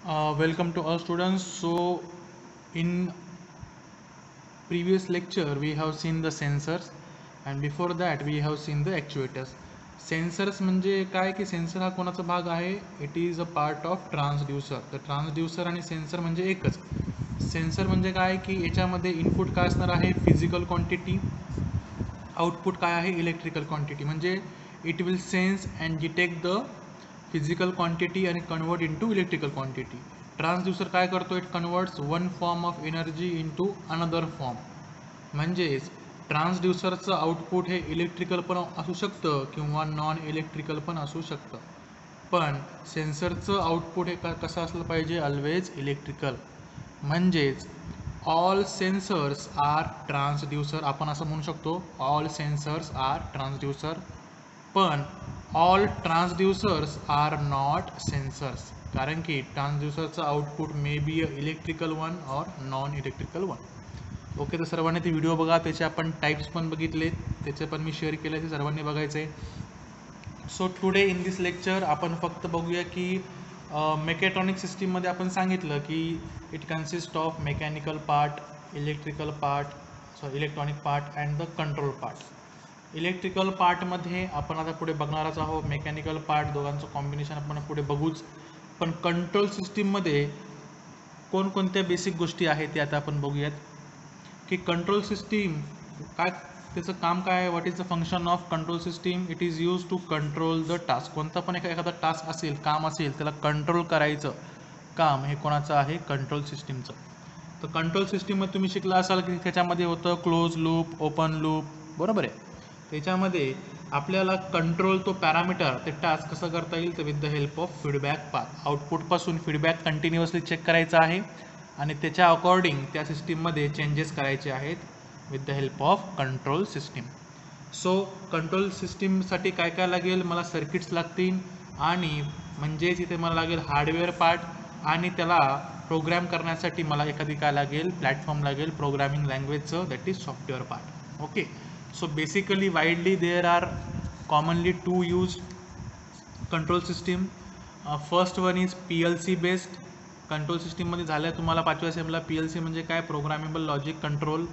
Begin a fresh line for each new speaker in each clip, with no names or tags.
Welcome to all students. So, in previous lecture, we have seen the sensors, and before that, we have seen the actuators. Sensors म्हणजे काय की sensor हा कोणाचा भाग आहे? It is a part of transducer. तर transducer आणि sensor म्हणजे एकच. सेन्सर म्हणजे काय की याच्यामध्ये इनपुट काय असणार आहे? फिजिकल क्वांटिटी, आउटपुट काय आहे? Electrical quantity. म्हणजे it will sense and detect the physical quantity आणि convert into electrical quantity. Transducer काय करतो? It converts one form of energy into another form. म्हणजेच ट्रान्सड्यूसरचं आउटपुट हे इलेक्ट्रिकल पण असू शकतं किंवा नॉन इलेक्ट्रिकल पण असू शकतं. पण सेन्सरचं आउटपुट हे कसं असलं पाहिजे? Always electrical. म्हणजेच ऑल सेन्सर्स आर ट्रान्सड्यूसर. आपण असं म्हणू शकतो ऑल सेन्सर्स आर ट्रान्सड्यूसर. पण all transducers are not sensors, कारण की ट्रान्सड्यूसरचं output may be a electrical one or non electrical one. Okay, तर सर्वांनी ते व्हिडिओ बघा. त्याचे आपण टाईप्स पण बघितले, त्याचे पण मी शेअर केले, ते सर्वांनी बघायचं आहे. So today in this lecture आपण फक्त बघूया की मेकॅट्रॉनिक सिस्टीममध्ये आपण सांगितलं की it consist of mechanical part, electrical part, electronic part and the control part. Electrical पार्टमध्ये आपण आता पुढे बघणारच आहोत. मेकॅनिकल पार्ट दोघांचं कॉम्बिनेशन आपण पुढे बघूच. पण कंट्रोल सिस्टीममध्ये कोणकोणत्या बेसिक गोष्टी आहेत ते आता आपण बघूयात. की कंट्रोल सिस्टीम काय, त्याचं काम काय आहे? What is the function of control system? It is use to control the task. कोणता पण एखादा टास्क असेल, काम असेल, त्याला कंट्रोल करायचं काम हे कोणाचं आहे? कंट्रोल सिस्टीमचं. तर कंट्रोल सिस्टीममध्ये तुम्ही शिकला असाल की त्याच्यामध्ये होतं क्लोज लूप, ओपन लूप, बरोबर आहे. त्याच्यामध्ये आपल्याला कंट्रोल तो पॅरामीटर ते टास्क कसं करता येईल? तर with the help of feedback path. आउटपुटपासून फीडबॅक कंटिन्युअसली चेक करायचा आहे आणि त्याच्या अकॉर्डिंग त्या सिस्टीममध्ये चेंजेस करायचे आहेत with the help of control system. So control सिस्टीमसाठी काय काय लागेल? मला सर्किट्स लागतील आणि म्हणजेच इथे मला लागेल हार्डवेअर पार्ट, आणि त्याला प्रोग्राम करण्यासाठी मला एखादी काय लागेल? प्लॅटफॉर्म लागेल, प्रोग्रामिंग लँग्वेजचं, that is software part. Okay, so basically widely there are commonly two use control system. First one is PLC based. Control सिस्टीममध्ये झालं तुम्हाला 5व्या सेमला PLC म्हणजे काय? Programmable logic control.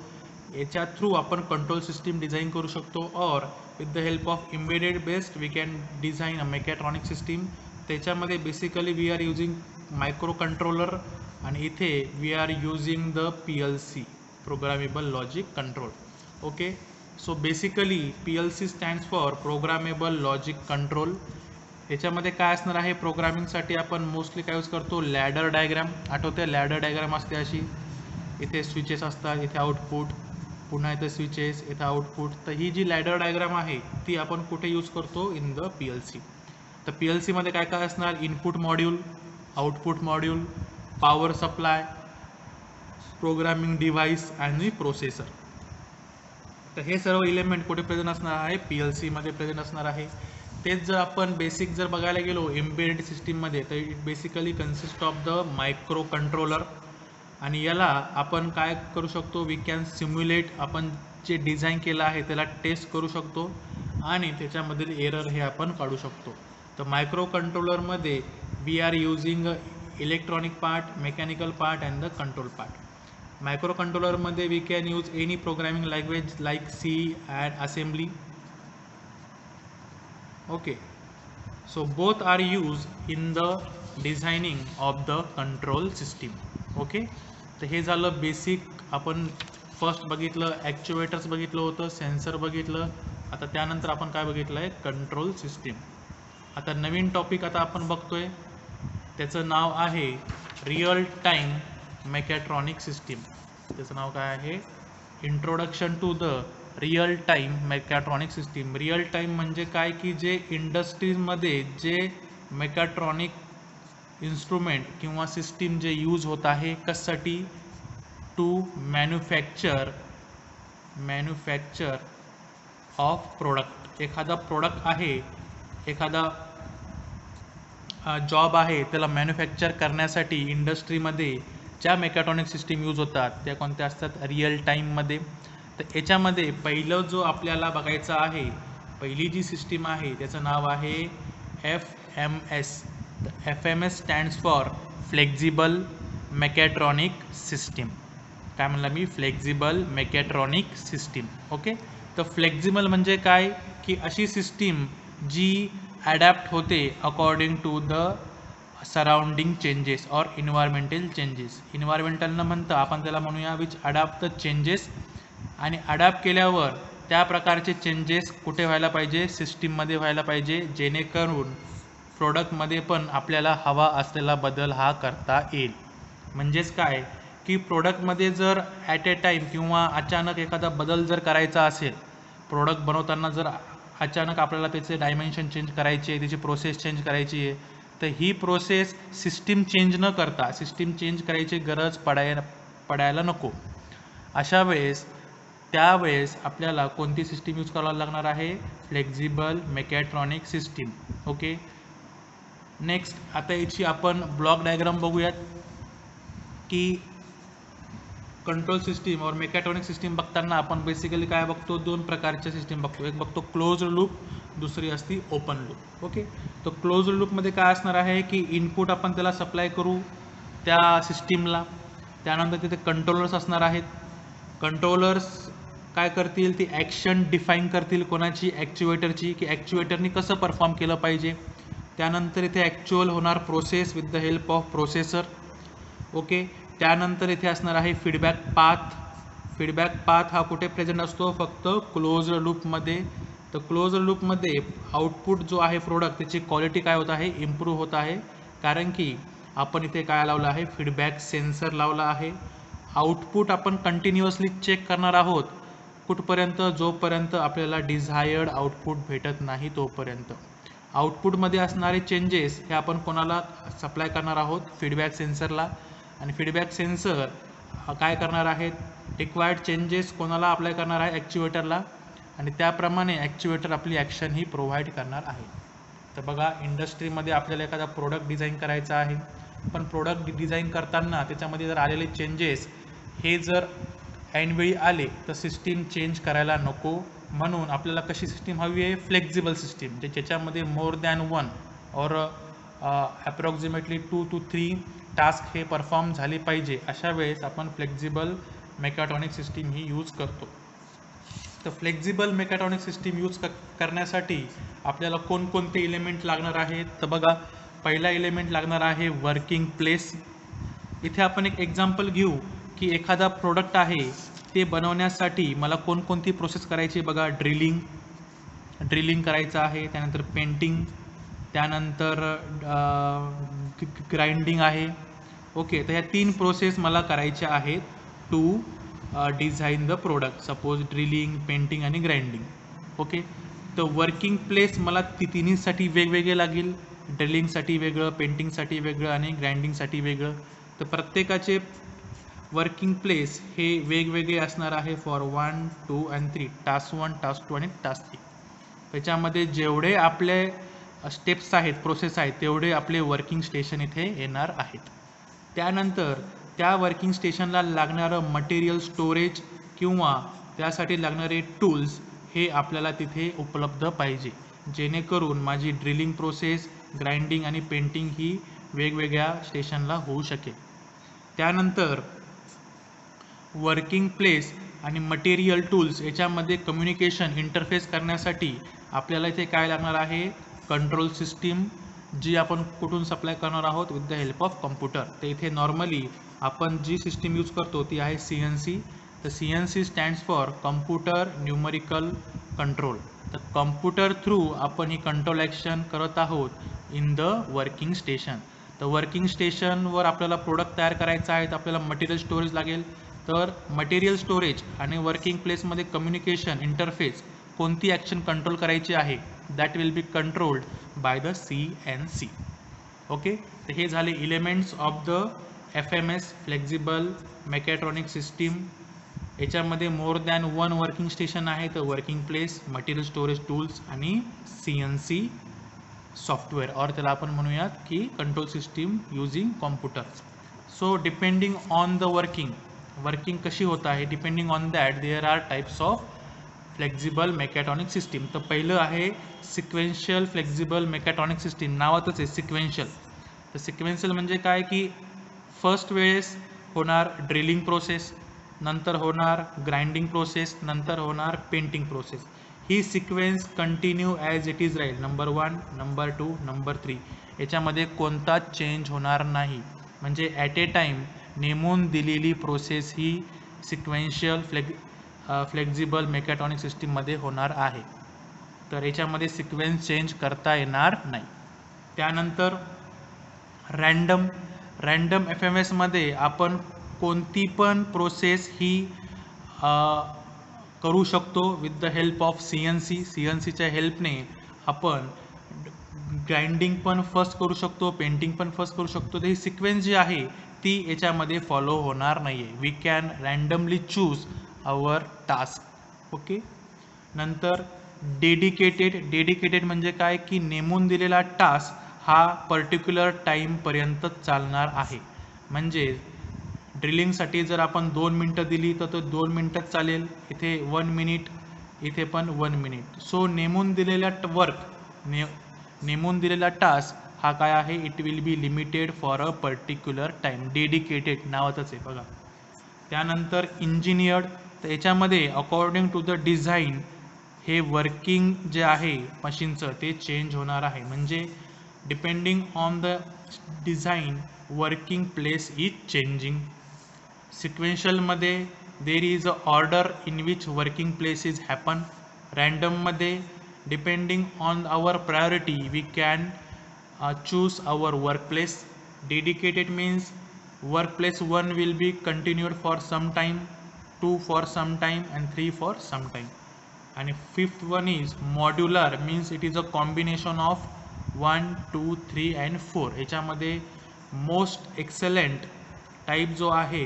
याच्या थ्रू आपण कंट्रोल सिस्टीम डिझाईन करू शकतो. और with the help of embedded based we can design a mechatronic system. त्याच्यामध्ये basically we are using micro controller आणि इथे we are using the PLC, programmable logic control. Okay, so basically PLC stands for programmable logic control. याच्यामध्ये काय असणार आहे? प्रोग्रामिंगसाठी आपण mostly काय use करतो? Ladder diagram. आठवते? लॅडर डायग्राम असते अशी, इथे स्विचेस असतात, इथे आउटपुट, पुन्हा इथे स्विचेस, इथे आउटपुट. तर ही जी लॅडर डायग्राम आहे ती आपण कुठे यूज करतो? In the PLC. तर PLC मध्ये काय काय असणार? Input module, output module, power supply, programming device आणि प्रोसेसर. तर हे सर्व इलेमेंट कुठे प्रेझेंट असणार आहे? PLC मध्ये प्रेझेंट असणार आहे. तेच जर आपण बेसिक जर बघायला गेलो एम्बेडेड सिस्टीममध्ये, तर it basically consist of the micro controller. आणि याला आपण काय करू शकतो? We can simulate. आपण जे डिझाईन केलं आहे त्याला टेस्ट करू शकतो आणि त्याच्यामधील एरर हे आपण काढू शकतो. तर मायक्रो कंट्रोलरमध्ये we are using electronic part, mechanical part and the control part. Micro कंट्रोलरमध्ये we can use any programming language like C and assembly. Okay, so both are use in the designing of the control system. Okay, तर हे झालं basic. आपण first बघितलं ॲक्च्युएटर्स बघितलं होतं, sensor बघितलं. आता त्यानंतर आपण काय बघितलं आहे? Control system. आता नवीन टॉपिक आता आपण बघतोय, त्याचं नाव आहे रिअल टाईम मेकॅट्रॉनिक सिस्टीम. त्याचं नाव काय आहे? Introduction to the real time mechatronic system. Real time म्हणजे काय की जे इंडस्ट्रीजमध्ये जे मेकॅट्रॉनिक इन्स्ट्रुमेंट किंवा सिस्टीम जे यूज होत आहे कशासाठी? To manufacture of product. एखादा प्रोडक्ट आहे, एखादा जॉब आहे, त्याला मॅन्युफॅक्चर करण्यासाठी इंडस्ट्रीमध्ये ज्या मेकॅट्रॉनिक सिस्टीम यूज होतात त्या कोणत्या असतात? रिअल टाईममध्ये. तर याच्यामध्ये पहिलं जो आपल्याला बघायचं आहे, पहिली जी सिस्टीम आहे त्याचं नाव आहे FMS. तर FMS stands for flexible mechatronic system. काय म्हणलं मी? Flexible mechatronic system. ओके. तर फ्लेक्झिबल म्हणजे काय की अशी सिस्टीम जी ॲडॅप्ट होते according to the surrounding changes और इन्व्हायरमेंटल चेंजेस. इन्व्हायरमेंटल न म्हणता आपण त्याला म्हणूया विच अडॅप्ट द चेंजेस. आणि अडॅप्ट केल्यावर त्या प्रकारचे चेंजेस कुठे व्हायला पाहिजे? सिस्टीममध्ये व्हायला पाहिजे, जेणेकरून प्रोडक्टमध्ये पण आपल्याला हवा असलेला बदल हा करता येईल. म्हणजेच काय की प्रोडक्टमध्ये जर ॲट ए टाईम किंवा अचानक एखादा बदल जर करायचा असेल, प्रोडक्ट बनवताना जर अचानक आपल्याला त्याचे डायमेन्शन चेंज करायचे आहे, त्याची प्रोसेस चेंज करायची आहे, तर ही प्रोसेस सिस्टीम चेंज न करता सिस्टीम चेंज करायची गरज पडायला नको. अशा वेळेस त्यावेळेस आपल्याला कोणती सिस्टीम यूज करायला लागणार आहे? Flexible mechatronic system. Okay. Next आता याची आपण ब्लॉक डायग्राम बघूयात की कंट्रोल सिस्टीम और मेकॅट्रॉनिक सिस्टीम बघताना आपण बेसिकली काय बघतो? दोन प्रकारच्या सिस्टीम बघतो. एक बघतो क्लोज लूप, दुसरी असती ओपन लूप. ओके. तर क्लोज लूपमध्ये काय असणार आहे की इनपुट आपण त्याला सप्लाय करू त्या सिस्टीमला, त्यानंतर तिथे कंट्रोलर्स असणार आहेत. कंट्रोलर्स काय करतील? ती ॲक्शन डिफाईन करतील कोणाची? ॲक्च्युएटरची, की ॲक्च्युएटरनी कसं परफॉर्म केलं पाहिजे. त्यानंतर इथे ॲक्च्युअल होणार process with the help of processor. Okay. त्यानंतर इथे असणार आहे फीडबॅक पाथ. फीडबॅक पाथ हा कुठे प्रेझेंट असतो? फक्त क्लोज लूपमध्ये. तर क्लोज लूपमध्ये आउटपुट जो आहे प्रोडक्ट त्याची क्वालिटी काय होत आहे? इम्प्रूव्ह होत आहे, कारण की आपण इथे काय लावलं आहे? फीडबॅक सेन्सर लावला आहे. आउटपुट आपण कंटिन्युअसली चेक करणार आहोत कुठपर्यंत? जोपर्यंत आपल्याला डिझायर्ड आउटपुट भेटत नाही तोपर्यंत. आउटपुटमध्ये असणारे चेंजेस हे आपण कोणाला सप्लाय करणार आहोत? फीडबॅक सेन्सरला. आणि फीडबॅक सेन्सर काय करणार आहेत? रिक्वायर्ड चेंजेस कोणाला अप्लाय करणार आहे? ॲक्च्युएटरला. आणि त्याप्रमाणे ॲक्च्युएटर आपली ॲक्शन ही प्रोव्हाइड करणार आहे. तर बघा, इंडस्ट्रीमध्ये आपल्याला एखादा प्रोडक्ट डिझाईन करायचा आहे, पण प्रोडक्ट डिझाईन करताना त्याच्यामध्ये जर आलेले चेंजेस हे जर ऐनवेळी आले तर सिस्टीम चेंज करायला नको. म्हणून आपल्याला कशी सिस्टीम हवी आहे? फ्लेक्झिबल सिस्टीम, ज्याच्यामध्ये मोर दॅन वन और ॲप्रॉक्सिमेटली 2 to 3 टास्क हे परफॉर्म झाले पाहिजे. अशा वेळेस आपण फ्लेक्झिबल मेकॅट्रॉनिक सिस्टीम ही यूज करतो. तर फ्लेक्झिबल मेकॅट्रॉनिक सिस्टीम यूज करण्यासाठी आपल्याला कोणकोणते एलिमेंट लागणार आहेत? तर बघा, पहिला एलिमेंट लागणार आहे वर्किंग प्लेस. इथे आपण एक एक्झाम्पल घेऊ की एखादा प्रोडक्ट आहे ते बनवण्यासाठी मला कोणकोणती प्रोसेस करायची? बघा, ड्रिलिंग करायचं आहे, त्यानंतर पेंटिंग, त्यानंतर ग्राइंडिंग आहे. ओके. तर ह्या 3 प्रोसेस मला करायच्या आहेत to design the product. Suppose drilling, painting आणि ग्राइंडिंग. ओके. तर वर्किंग प्लेस मला तिन्हीसाठी वेगवेगळे लागेल. ड्रिलिंगसाठी वेगळं, पेंटिंगसाठी वेगळं आणि ग्राइंडिंगसाठी वेगळं. तर प्रत्येकाचे वर्किंग प्लेस हे वेगवेगळे असणार आहे फॉर 1, 2 and 3. टास्क 1, टास्क 2 आणि टास्क 3. त्याच्यामध्ये जेवढे आपले स्टेप्स आहेत, प्रोसेस आहेत, तेवढे आपले वर्किंग स्टेशन इथे येणार आहेत. त्यानंतर त्या वर्किंग स्टेशनला लागणारं मटेरियल स्टोरेज किंवा त्यासाठी लागणारे टूल्स हे आपल्याला तिथे उपलब्ध पाहिजे, जेणेकरून माझी ड्रिलिंग प्रोसेस, ग्राइंडिंग आणि पेंटिंग ही वेगवेगळ्या स्टेशनला होऊ शकेल. त्यानंतर वर्किंग प्लेस आणि मटेरियल टूल्स याच्यामध्ये कम्युनिकेशन इंटरफेस करण्यासाठी आपल्याला इथे काय लागणार आहे? कंट्रोल सिस्टीम, जी आपण कुठून सप्लाय करणार आहोत? With the help of computer. तर इथे नॉर्मली आपण जी सिस्टीम यूज करतो ती आहे CNC. तर CNC stands for computer numerical control. तर कम्प्युटर थ्रू आपण ही कंट्रोल ॲक्शन करत आहोत इन द वर्किंग स्टेशन. तर वर्किंग स्टेशनवर आपल्याला प्रोडक्ट तयार करायचा आहे, तर आपल्याला मटेरियल स्टोरेज लागेल. तर मटेरियल स्टोरेज आणि वर्किंग प्लेसमध्ये कम्युनिकेशन इंटरफेस कोणती ॲक्शन कंट्रोल करायची आहे? That will be controlled by the CNC. Okay. तर हे झाले elements of the FMS flexible mechatronic system. याच्यामध्ये मोर दॅन 1 वर्किंग स्टेशन आहे. तर working place, material storage tools आणि CNC सॉफ्टवेअर, और त्याला आपण म्हणूयात की control system using computer. So depending on the working कशी होत आहे, depending on that there are types of flexible mechatronic system. तर पहिलं आहे सिक्वेन्शियल फ्लेक्झिबल मेकॅट्रॉनिक सिस्टीम. नावातच आहे सिक्वेन्शियल. तर सिक्वेन्शियल म्हणजे काय की फर्स्ट वेळेस होणार ड्रिलिंग प्रोसेस, नंतर होणार ग्राइंडिंग प्रोसेस, नंतर होणार painting process. He sequence continue as it is राहील, नंबर 1, नंबर 2, नंबर 3. याच्यामध्ये कोणताच चेंज होणार नाही. म्हणजे ॲट ए टाईम नेमून दिलेली प्रोसेस ही सिक्वेन्शियल फ्लेक्झिबल मेकॅट्रॉनिक सिस्टीममध्ये होणार आहे. तर याच्यामध्ये सिक्वेन्स चेंज करता येणार नाही. त्यानंतर रँडम FMS मध्ये आपण कोणती पण प्रोसेस ही करू शकतो with the help of CNC च्या हेल्पने आपण ग्राइंडिंग पण फर्स्ट करू शकतो, पेंटिंग पण फर्स्ट करू शकतो. तर ही सिक्वेन्स जी आहे ती याच्यामध्ये फॉलो होणार नाही आहे. We can randomly choose our task. Okay. नंतर डेडिकेटेड म्हणजे काय की नेमून दिलेला टास्क हा पर्टिक्युलर टाईमपर्यंत चालणार आहे. म्हणजे ड्रिलिंगसाठी जर आपण 2 मिनटं दिली तर तो 2 मिनटंच चालेल, इथे 1 मिनिट, इथे पण 1 मिनिट. सो नेमून दिलेला नेमून दिलेला टास्क हा काय आहे, it will be limited for a particular time. Dedicated नावातच आहे बघा. त्यानंतर इंजिनियर्ड, तर याच्यामध्ये अकॉर्डिंग टू द डिझाईन हे वर्किंग जे आहे मशीनचं ते चेंज होणार आहे. म्हणजे depending on the design working place is changing. सिक्वेन्शियलमध्ये there is a order in which working place is happen. रँडममध्ये depending on our priority we can choose our workplace. Dedicated means workplace 1 will be continued for some time, 2 for some time and 3 for some time. And fifth one is modular, means it is a combination of 1, 2, 3 and 4. याच्यामध्ये most excellent type जो आहे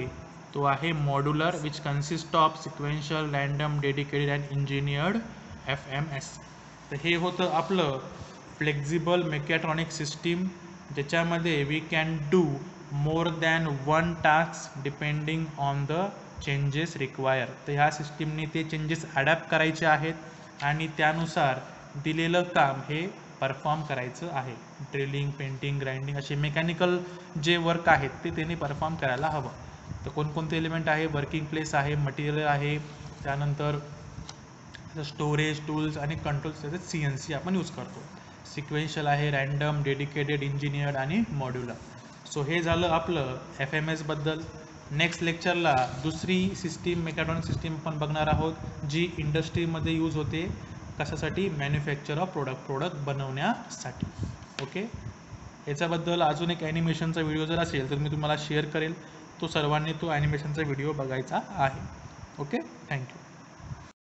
तो आहे modular, which consist of sequential, random, dedicated and engineered FMS. तर हे होतं आपलं flexible mechatronic system, ज्याच्यामध्ये we can do more than 1 task depending on the changes require. तर ह्या सिस्टीमने ते चेंजेस ॲडॅप्ट करायचे आहेत आणि त्यानुसार दिलेलं काम हे परफॉर्म करायचं आहे. ड्रिलिंग, पेंटिंग, ग्राइंडिंग असे मेकॅनिकल जे वर्क आहेत ते त्यांनी परफॉर्म करायला हवं. तर कोणकोणते एलिमेंट आहे, वर्किंग प्लेस आहे, मटेरियल आहे, त्यानंतर स्टोरेज, टूल्स आणि कंट्रोल्स, त्याचे CNC आपण यूज करतो. सिक्वेन्शियल आहे, रँडम, डेडिकेटेड, इंजिनियर्ड आणि मॉड्युलर. सो हे झालं आपलं FMS बद्दल. नेक्स्ट लेक्चरला दुसरी सिस्टीम, मेकॅट्रॉनिक सिस्टीम आपण बघणार आहोत, जी इंडस्ट्रीमध्ये यूज होते. कशासाठी? मॅन्युफॅक्चर ऑफ प्रोडक्ट बनवण्यासाठी. ओके. याच्याबद्दल अजून एक ॲनिमेशनचा व्हिडिओ जर असेल तर मी तुम्हाला शेअर करेल. तो सर्वांनी तो ॲनिमेशनचा व्हिडिओ बघायचा आहे. ओके. थँक्यू.